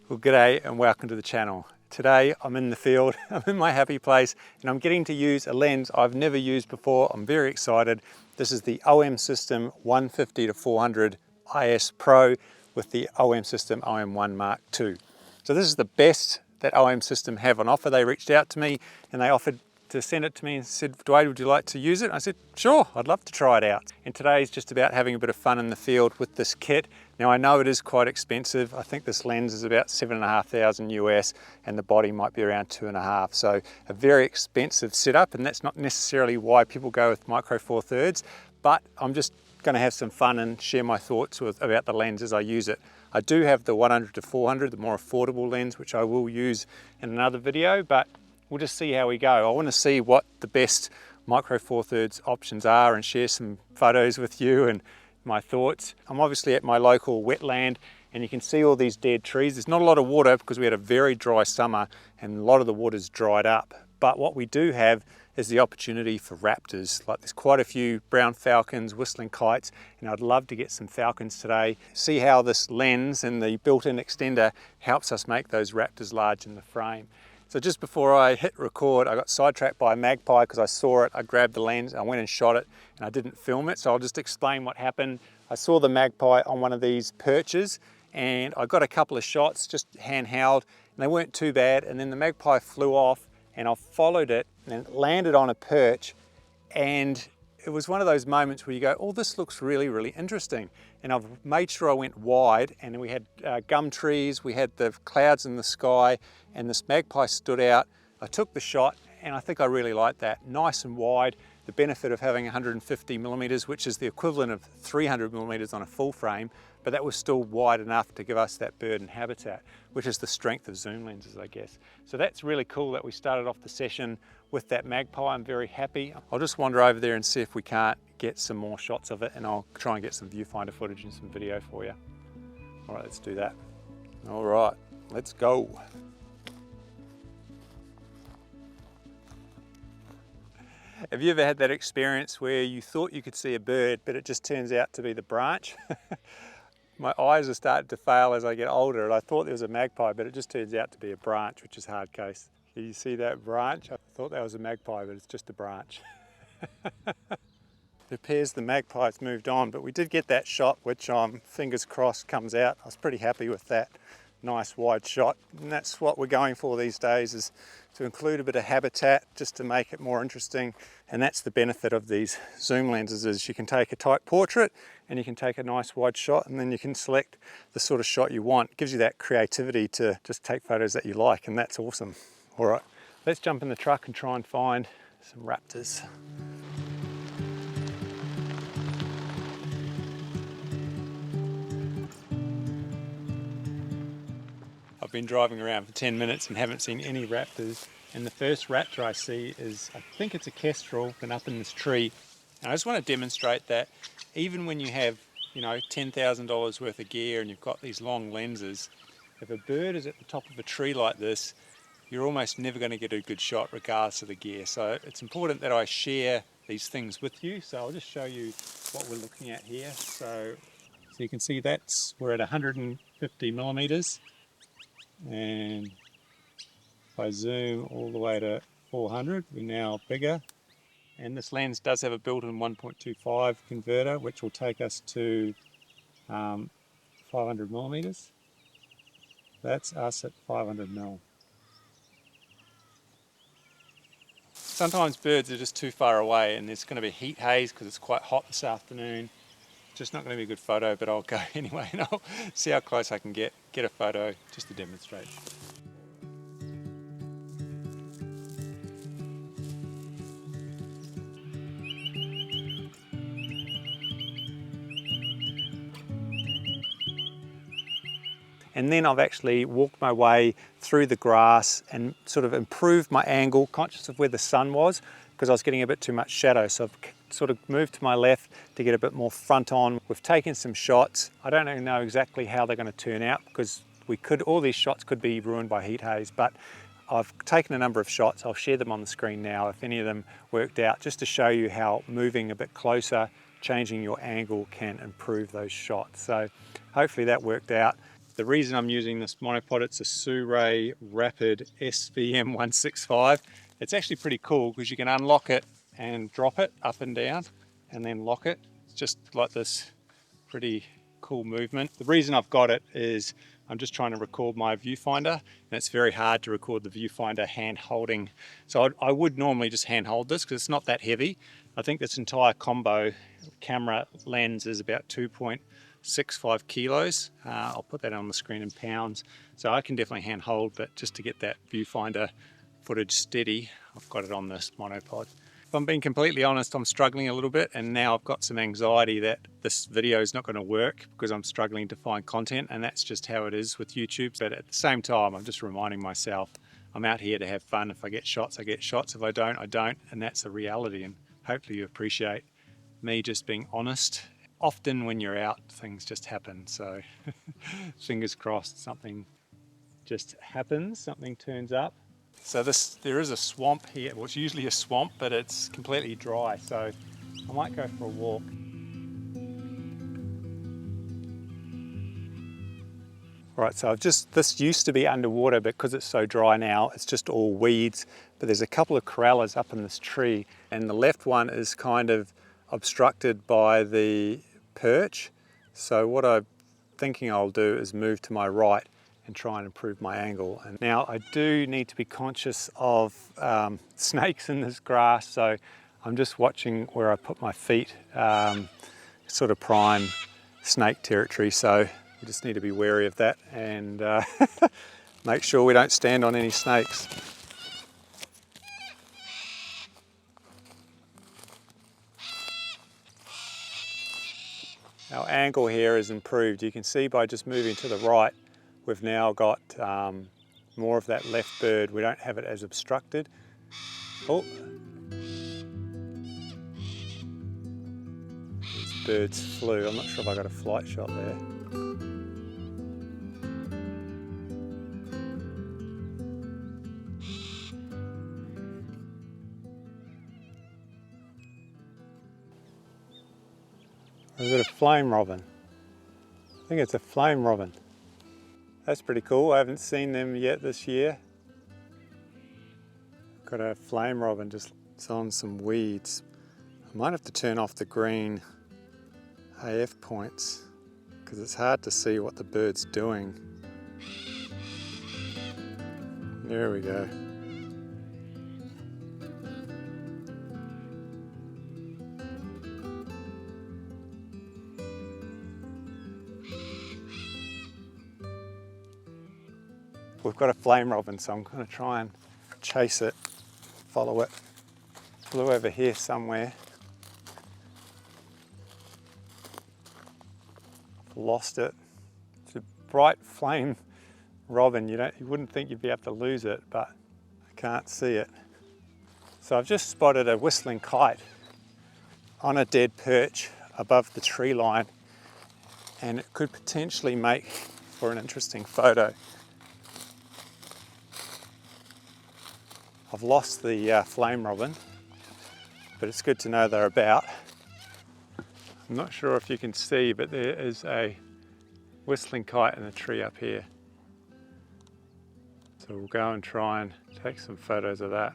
Well, g'day and welcome to the channel. Today I'm in the field, I'm in my happy place, and I'm getting to use a lens I've never used before. I'm very excited. This is the OM System 150-400 IS Pro with the OM System OM-1 Mark II. So this is the best that OM System have on offer. They reached out to me and they offered to send it to me and said, Duade, would you like to use it? I said, sure, I'd love to try it out. And today's just about having a bit of fun in the field with this kit. Now I know it is quite expensive. I think this lens is about $7,500 US and the body might be around $2,500. So a very expensive setup, and that's not necessarily why people go with micro four thirds, but I'm just going to have some fun and share my thoughts about the lens as I use it. I do have the 100-400, the more affordable lens, which I will use in another video, but we'll just see how we go. I want to see what the best micro four thirds options are and share some photos with you and my thoughts. I'm obviously at my local wetland and you can see all these dead trees. There's not a lot of water because we had a very dry summer and a lot of the water's dried up. But what we do have is the opportunity for raptors. Like there's quite a few brown falcons, whistling kites, and I'd love to get some falcons today. See how this lens and the built-in extender helps us make those raptors large in the frame. So just before I hit record, I got sidetracked by a magpie because I saw it, I grabbed the lens, I went and shot it, and I didn't film it, so I'll just explain what happened. I saw the magpie on one of these perches, and I got a couple of shots, just handheld, and they weren't too bad, and then the magpie flew off, and I followed it, and it landed on a perch, and it was one of those moments where you go, oh, this looks really, really interesting. And I've made sure I went wide, and we had gum trees, we had the clouds in the sky, and this magpie stood out. I took the shot, and I think I really liked that. Nice and wide, the benefit of having 150mm, which is the equivalent of 300mm on a full frame, but that was still wide enough to give us that bird and habitat, which is the strength of zoom lenses, I guess. So that's really cool that we started off the session with that magpie. I'm very happy. I'll just wander over there and see if we can't get some more shots of it, and I'll try and get some viewfinder footage and some video for you. All right, let's do that. All right, let's go. Have you ever had that experience where you thought you could see a bird, but it just turns out to be the branch? My eyes are starting to fail as I get older, and I thought there was a magpie, but it just turns out to be a branch, which is hard case. Can you see that branch? I thought that was a magpie, but it's just a branch. It appears the magpie's moved on, but we did get that shot, which fingers crossed comes out. I was pretty happy with that nice wide shot, and that's what we're going for these days, is to include a bit of habitat just to make it more interesting. And that's the benefit of these zoom lenses, is you can take a tight portrait and you can take a nice wide shot, and then you can select the sort of shot you want. It gives you that creativity to just take photos that you like, and that's awesome. All right, let's jump in the truck and try and find some raptors. I've been driving around for 10 minutes and haven't seen any raptors. And the first raptor I see is, I think it's a kestrel, been up in this tree. And I just want to demonstrate that even when you have, you know, $10,000 worth of gear and you've got these long lenses, if a bird is at the top of a tree like this, you're almost never going to get a good shot regardless of the gear. So it's important that I share these things with you. So I'll just show you what we're looking at here. So you can see we're at 150mm. And if I zoom all the way to 400, we're now bigger. And this lens does have a built-in 1.25 converter, which will take us to 500mm. That's us at 500mm. Sometimes birds are just too far away and there's going to be heat haze because it's quite hot this afternoon. Just not going to be a good photo, but I'll go anyway and I'll see how close I can get a photo just to demonstrate. And then I've actually walked my way through the grass and sort of improved my angle, conscious of where the sun was, because I was getting a bit too much shadow. So I've sort of moved to my left to get a bit more front on. We've taken some shots. I don't even know exactly how they're going to turn out, because all these shots could be ruined by heat haze, but I've taken a number of shots. I'll share them on the screen now if any of them worked out, just to show you how moving a bit closer, changing your angle can improve those shots. So hopefully that worked out. The reason I'm using this monopod, it's a Suray Rapid SVM165. It's actually pretty cool because you can unlock it and drop it up and down and then lock it. It's just like this pretty cool movement. The reason I've got it is I'm just trying to record my viewfinder, and it's very hard to record the viewfinder hand holding. So I would normally just hand hold this because it's not that heavy. I think this entire combo camera lens is about 2.65 kilos. I'll put that on the screen in pounds. So I can definitely hand hold, but just to get that viewfinder footage steady, I've got it on this monopod. If I'm being completely honest, I'm struggling a little bit, and now I've got some anxiety that this video is not going to work because I'm struggling to find content, and that's just how it is with YouTube. But at the same time, I'm just reminding myself I'm out here to have fun. If I get shots, I get shots. If I don't, I don't, and that's the reality. And hopefully you appreciate me just being honest. Often when you're out, things just happen. So fingers crossed something just happens, something turns up. So there is a swamp here. Well, it's usually a swamp, but it's completely dry. So I might go for a walk. Right, so this used to be underwater, but because it's so dry now, it's just all weeds. But there's a couple of corellas up in this tree, and the left one is kind of obstructed by the perch. So what I'm thinking I'll do is move to my right and try and improve my angle. And now I do need to be conscious of snakes in this grass, so I'm just watching where I put my feet, sort of prime snake territory, so we just need to be wary of that and make sure we don't stand on any snakes. Our angle here is improved. You can see by just moving to the right, we've now got more of that left bird. We don't have it as obstructed. Oh, these birds flew. I'm not sure if I got a flight shot there. Or is it a flame robin? I think it's a flame robin. That's pretty cool. I haven't seen them yet this year. Got a flame robin just on some weeds. I might have to turn off the green AF points because it's hard to see what the bird's doing. There we go. We've got a flame robin, so I'm going to try and chase it, follow it. Flew over here somewhere. Lost it. It's a bright flame robin. You wouldn't think you'd be able to lose it, but I can't see it. So I've just spotted a whistling kite on a dead perch above the tree line, and it could potentially make for an interesting photo. I've lost the flame robin, but it's good to know they're about. I'm not sure if you can see, but there is a whistling kite in a tree up here. So we'll go and try and take some photos of that.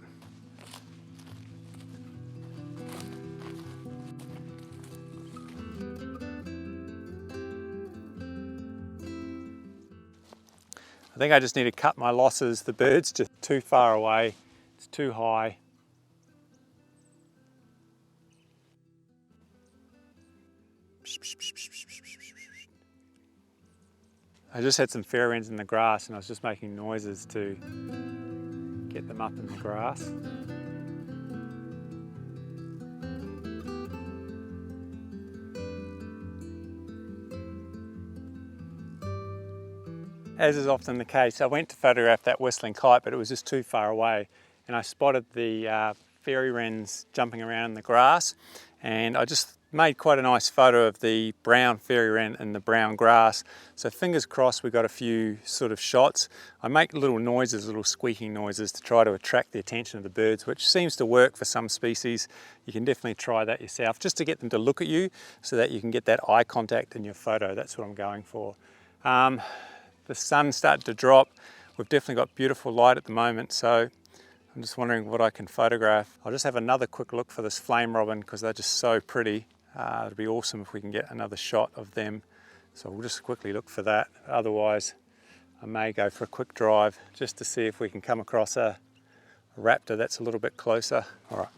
I think I just need to cut my losses. The bird's just too far away. It's too high. I just had some fairy-wrens in the grass, and I was just making noises to get them up in the grass. As is often the case, I went to photograph that whistling kite, but it was just too far away. And I spotted the fairy-wrens jumping around in the grass, and I just made quite a nice photo of the brown fairy-wren in the brown grass. So fingers crossed we got a few sort of shots. I make little noises, little squeaking noises to try to attract the attention of the birds, which seems to work for some species. You can definitely try that yourself, just to get them to look at you so that you can get that eye contact in your photo. That's what I'm going for. the sun's started to drop. We've definitely got beautiful light at the moment, so I'm just wondering what I can photograph. I'll just have another quick look for this flame robin because they're just so pretty. It'd be awesome if we can get another shot of them. So we'll just quickly look for that. Otherwise, I may go for a quick drive just to see if we can come across a raptor that's a little bit closer. All right.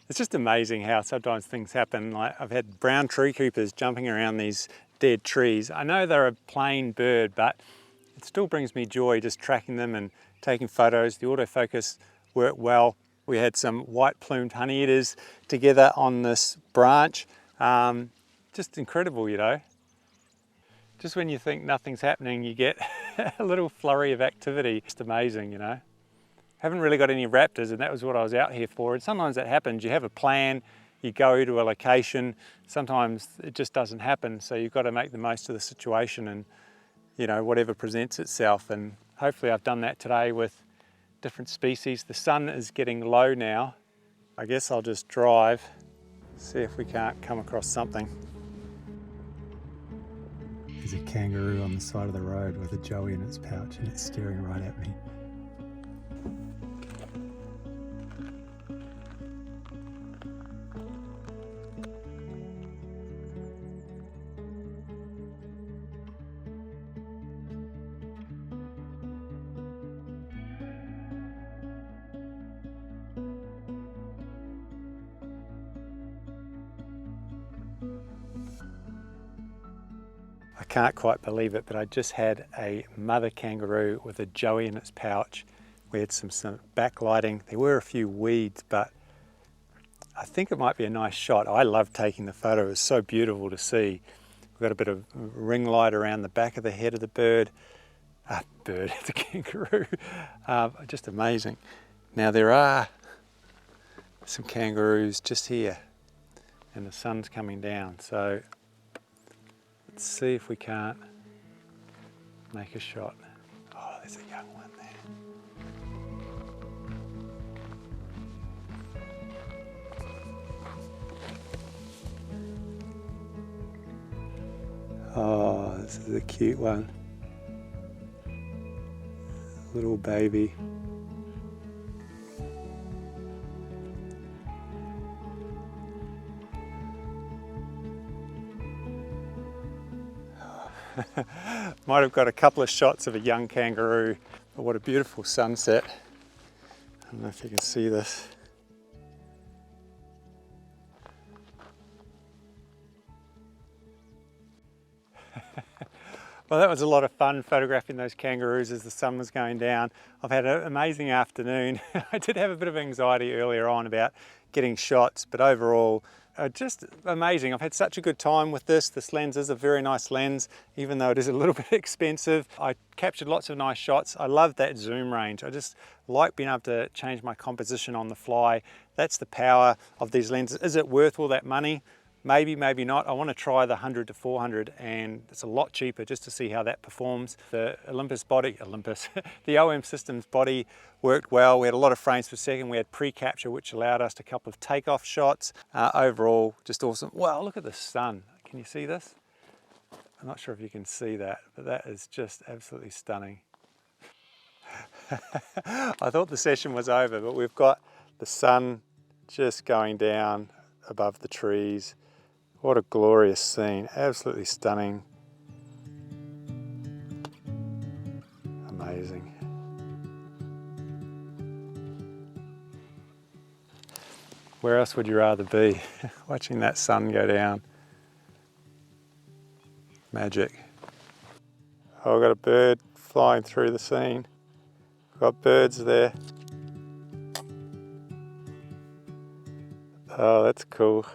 It's just amazing how sometimes things happen. Like I've had brown tree creepers jumping around these dead trees. I know they're a plain bird, but it still brings me joy just tracking them and taking photos. The autofocus worked well. We had some white-plumed honeyeaters together on this branch. Just incredible, you know. Just when you think nothing's happening, you get a little flurry of activity. Just amazing, you know. Haven't really got any raptors, and that was what I was out here for. And sometimes that happens. You have a plan, you go to a location. Sometimes it just doesn't happen. So you've got to make the most of the situation and, you know, whatever presents itself. And hopefully I've done that today with different species. The sun is getting low now. I guess I'll just drive, see if we can't come across something. There's a kangaroo on the side of the road with a joey in its pouch and it's staring right at me. I can't quite believe it, but I just had a mother kangaroo with a joey in its pouch. We had some backlighting. There were a few weeds, but I think it might be a nice shot. I love taking the photo. It was so beautiful to see. We've got a bit of ring light around the back of the head of the bird. The kangaroo. Just amazing. Now there are some kangaroos just here and the sun's coming down. So let's see if we can't make a shot. Oh, there's a young one there. Oh, this is a cute one. Little baby. Might have got a couple of shots of a young kangaroo, but what a beautiful sunset. I don't know if you can see this. Well, that was a lot of fun photographing those kangaroos as the sun was going down. I've had an amazing afternoon. I did have a bit of anxiety earlier on about getting shots, but overall, just amazing. I've had such a good time with this. This lens is a very nice lens, even though it is a little bit expensive. I captured lots of nice shots. I love that zoom range. I just like being able to change my composition on the fly. That's the power of these lenses. Is it worth all that money? Maybe, maybe not. I want to try the 100-400 and it's a lot cheaper just to see how that performs. The the OM Systems body worked well. We had a lot of frames per second. We had pre-capture, which allowed us a couple of takeoff shots. Overall, just awesome. Wow, look at the sun. Can you see this? I'm not sure if you can see that, but that is just absolutely stunning. I thought the session was over, but we've got the sun just going down above the trees. What a glorious scene, absolutely stunning. Amazing. Where else would you rather be? Watching that sun go down. Magic. Oh, I've got a bird flying through the scene. I've got birds there. Oh, that's cool.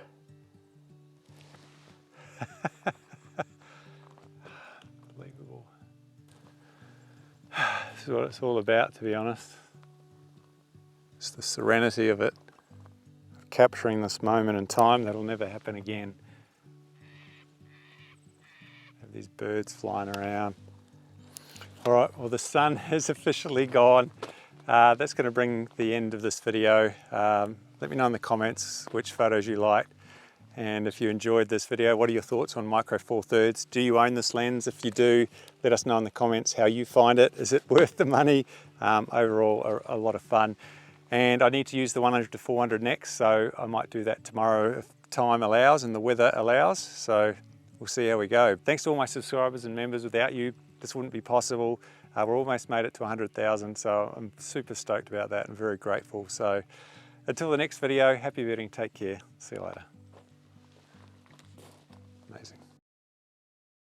Unbelievable. This is what it's all about, to be honest. It's the serenity of it, of capturing this moment in time that'll never happen again. Have these birds flying around. All right, well, the sun is officially gone. That's going to bring the end of this video. Let me know in the comments which photos you liked. And if you enjoyed this video, what are your thoughts on Micro Four Thirds? Do you own this lens? If you do, let us know in the comments how you find it. Is it worth the money? Overall, a lot of fun. And I need to use the 100-400 next, so I might do that tomorrow if time allows and the weather allows. So we'll see how we go. Thanks to all my subscribers and members. Without you, this wouldn't be possible. We're almost made it to 100,000, so I'm super stoked about that and very grateful. So until the next video, happy birding, take care. See you later. Amazing.